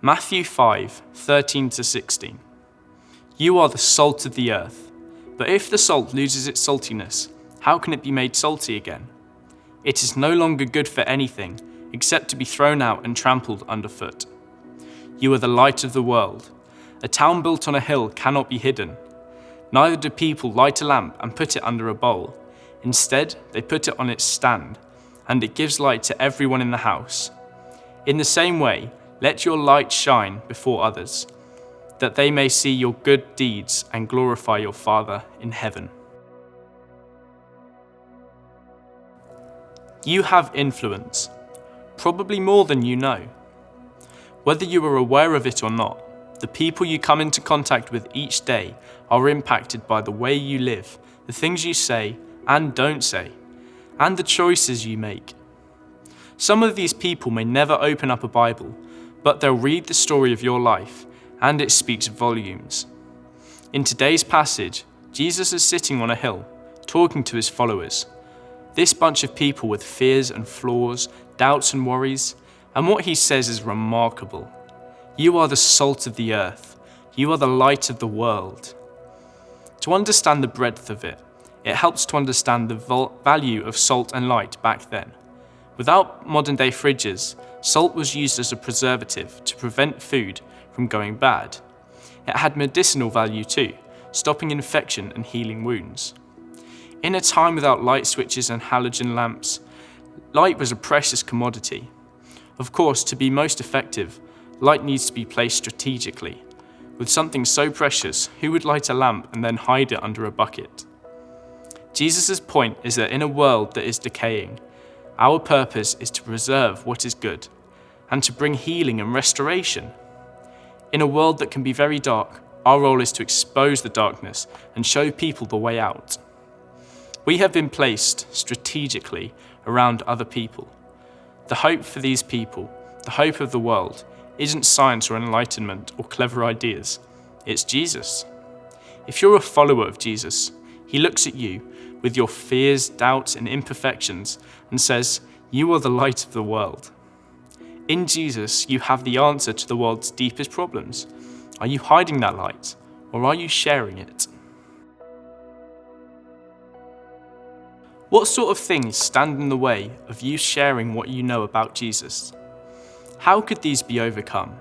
Matthew 5:13-16. You are the salt of the earth, but if the salt loses its saltiness, how can it be made salty again? It is no longer good for anything except to be thrown out and trampled underfoot. You are the light of the world. A town built on a hill cannot be hidden. Neither do people light a lamp and put it under a bowl. Instead, they put it on its stand, and it gives light to everyone in the house. In the same way, let your light shine before others, that they may see your good deeds and glorify your Father in heaven. You have influence, probably more than you know. Whether you are aware of it or not, the people you come into contact with each day are impacted by the way you live, the things you say and don't say, and the choices you make. Some of these people may never open up a Bible, but they'll read the story of your life, and it speaks volumes. In today's passage, Jesus is sitting on a hill, talking to his followers. This bunch of people with fears and flaws, doubts and worries, and what he says is remarkable. You are the salt of the earth. You are the light of the world. To understand the breadth of it, it helps to understand the value of salt and light back then. Without modern-day fridges, salt was used as a preservative to prevent food from going bad. It had medicinal value too, stopping infection and healing wounds. In a time without light switches and halogen lamps, light was a precious commodity. Of course, to be most effective, light needs to be placed strategically. With something so precious, who would light a lamp and then hide it under a bucket? Jesus' point is that in a world that is decaying, our purpose is to preserve what is good and to bring healing and restoration. In a world that can be very dark, our role is to expose the darkness and show people the way out. We have been placed strategically around other people. The hope for these people, the hope of the world, isn't science or enlightenment or clever ideas. It's Jesus. If you're a follower of Jesus, he looks at you with your fears, doubts, and imperfections and says, you are the light of the world. In Jesus, you have the answer to the world's deepest problems. Are you hiding that light, or are you sharing it? What sort of things stand in the way of you sharing what you know about Jesus? How could these be overcome?